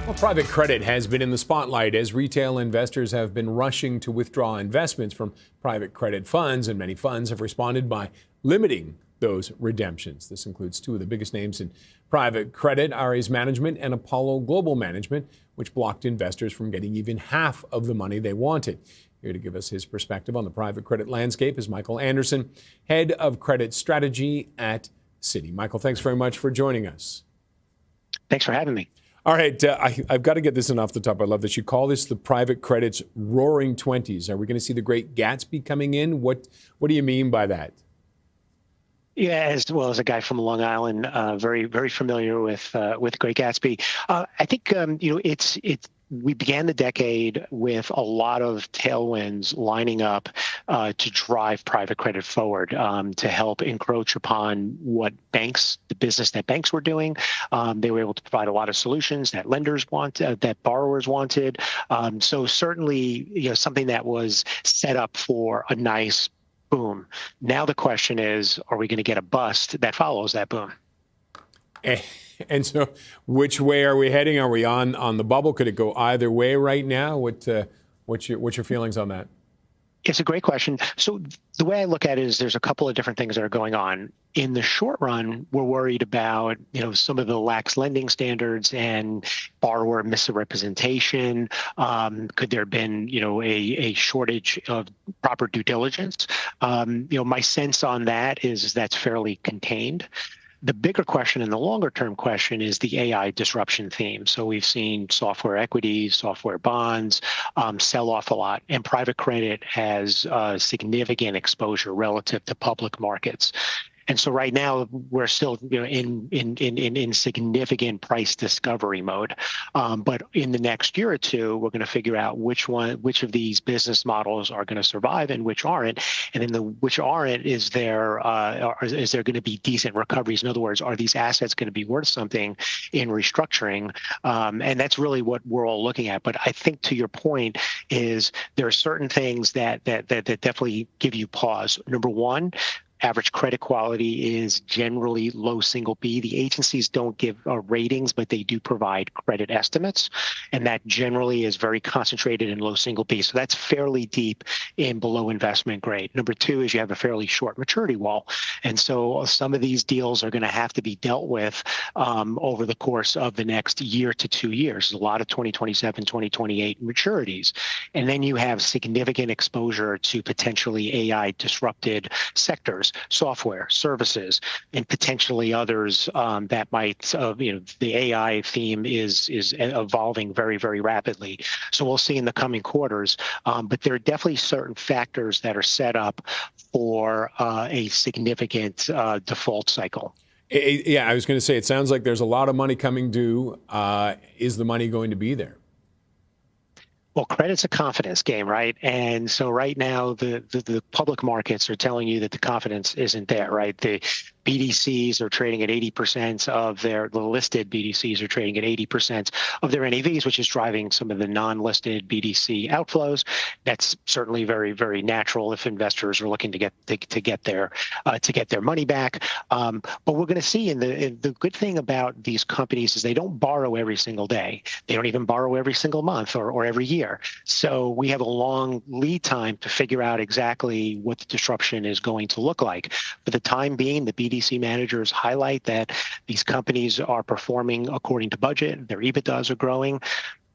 Well, private credit has been in the spotlight as retail investors have been rushing to withdraw investments from private credit funds, and many funds have responded by limiting those redemptions. This includes two of the biggest names in private credit, Ares Management and Apollo Global Management, which blocked investors from getting even half of the money they wanted. Here to give us his perspective on the private credit landscape is Michael Anderson, head of credit strategy at Citi. Michael, thanks very much for joining us. Thanks for having me. All right, I've got to get this in off the top. I love this. You call this the private credit's roaring 20s. Are we going to see the Great Gatsby coming in? What do you mean by that? Yeah, as well as a guy from Long Island, very, very familiar with Great Gatsby. I think it's we began the decade with a lot of tailwinds lining up to drive private credit forward, to help encroach upon what banks, the business that banks were doing. They were able to provide a lot of solutions that lenders wanted, that borrowers wanted. So certainly, something that was set up for a nice boom. Now the question is, are we going to get a bust that follows that boom? And so which way are we heading? Are we on the bubble? Could it go either way right now? What's your feelings on that? It's a great question. So the way I look at it is there's a couple of different things that are going on. In the short run, we're worried about, some of the lax lending standards and borrower misrepresentation. Could there have been, a shortage of proper due diligence? My sense on that is that's fairly contained. The bigger question and the longer term question is the AI disruption theme. So we've seen software equities, software bonds sell off a lot, and private credit has significant exposure relative to public markets. And so right now we're still in significant price discovery mode. But in the next year or two, we're going to figure out which of these business models are going to survive and which aren't. And in the which aren't, is there going to be decent recoveries? In other words, are these assets going to be worth something in restructuring? And that's really what we're all looking at. But I think to your point is there are certain things that definitely give you pause. Number one, average credit quality is generally low single B. The agencies don't give ratings, but they do provide credit estimates. And that generally is very concentrated in low single B. So that's fairly deep in below investment grade. Number two is you have a fairly short maturity wall. And so some of these deals are going to have to be dealt with over the course of the next year to 2 years. There's a lot of 2027, 2028 maturities. And then you have significant exposure to potentially AI disrupted sectors, software, services, and potentially others that might, the AI theme is evolving very, very rapidly. So we'll see in the coming quarters. But there are definitely certain factors that are set up for a significant default cycle. Yeah, I was going to say, it sounds like there's a lot of money coming due. Is the money going to be there? Well, credit's a confidence game, right? And so right now, the public markets are telling you that the confidence isn't there, right? The BDCs are trading at 80% of the listed BDCs are trading at 80% of their NAVs, which is driving some of the non-listed BDC outflows. That's certainly very, very natural if investors are looking to get their money back. But we're going to see, and the good thing about these companies is they don't borrow every single day. They don't even borrow every single month or every year. So we have a long lead time to figure out exactly what the disruption is going to look like. For the time being, the BDC managers highlight that these companies are performing according to budget. Their EBITDAs are growing.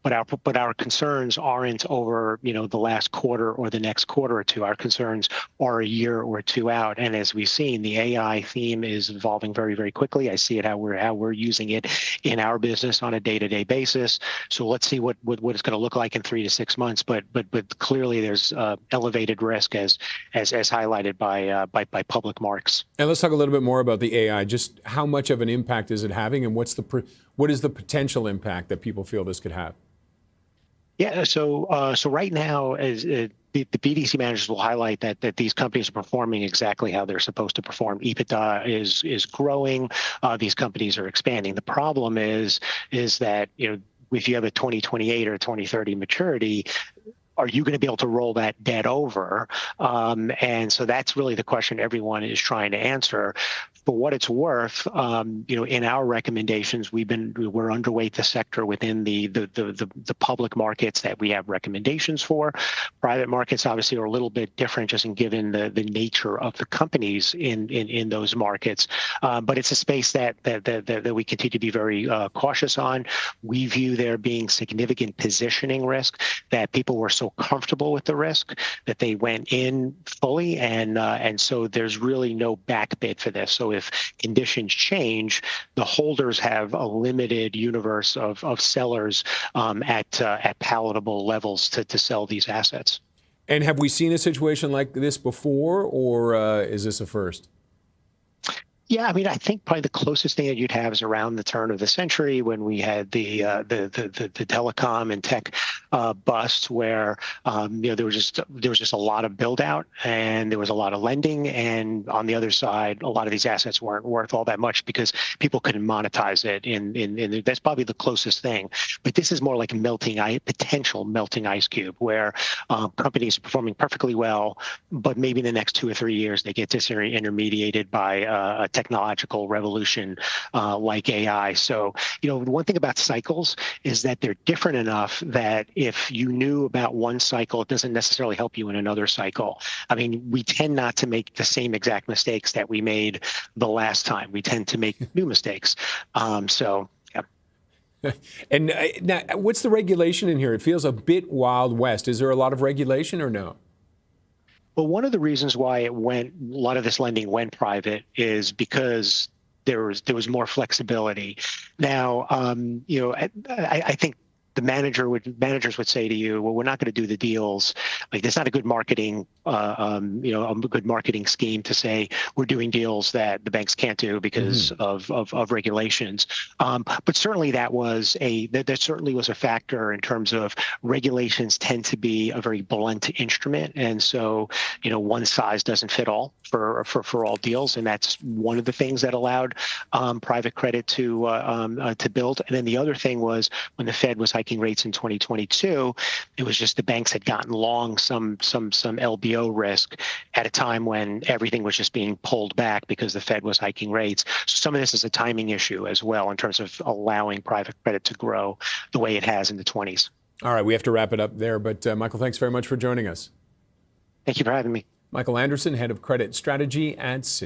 But our concerns aren't over, the last quarter or the next quarter or two. Our concerns are a year or two out. And as we've seen, the AI theme is evolving very, very quickly. I see it how we're using it in our business on a day-to-day basis. So let's see what it's going to look like in 3 to 6 months. But clearly there's elevated risk as highlighted by public marks. And let's talk a little bit more about the AI. Just how much of an impact is it having, and what is the potential impact that people feel this could have? Yeah, so right now, as the BDC managers will highlight that these companies are performing exactly how they're supposed to perform. EBITDA is growing. These companies are expanding. The problem is that if you have a 2028 or 2030 maturity, are you going to be able to roll that debt over? And so that's really the question everyone is trying to answer. for what it's worth, in our recommendations, we're underweight the sector within the public markets that we have recommendations for. Private markets obviously are a little bit different, just in given the nature of the companies in those markets. But it's a space that we continue to be very cautious on. We view there being significant positioning risk, that people were so comfortable with the risk that they went in fully, and so there's really no back bid for this. So if conditions change, the holders have a limited universe of sellers at palatable levels to sell these assets. And have we seen a situation like this before, or is this a first? Yeah, I mean, I think probably the closest thing that you'd have is around the turn of the century, when we had the telecom and tech bust, where there was just a lot of build out, and there was a lot of lending, and on the other side, a lot of these assets weren't worth all that much because people couldn't monetize it. In that's probably the closest thing. But this is more like a potential melting ice cube, where companies are performing perfectly well, but maybe in the next 2 or 3 years they get disintermediated by a technological revolution like AI. So, the one thing about cycles is that they're different enough that if you knew about one cycle, it doesn't necessarily help you in another cycle. I mean, we tend not to make the same exact mistakes that we made the last time. We tend to make new mistakes. So, yeah. And now, what's the regulation in here? It feels a bit Wild West. Is there a lot of regulation or no? Well, one of the reasons why a lot of this lending went private is because there was more flexibility. Now, I think managers would say to you, well, we're not going to do the deals. Like, there's not a good marketing, a good marketing scheme to say we're doing deals that the banks can't do because of regulations. But certainly that certainly was a factor in terms of regulations tend to be a very blunt instrument, and so one size doesn't fit all for all deals, and that's one of the things that allowed private credit to build. And then the other thing was, when the Fed was hiking rates in 2022, it was just the banks had gotten long some LBO risk at a time when everything was just being pulled back because the Fed was hiking rates. So some of this is a timing issue as well in terms of allowing private credit to grow the way it has in the 20s. All right, we have to wrap it up there, but Michael, thanks very much for joining us. Thank you for having me. Michael Anderson, head of credit strategy at Citi.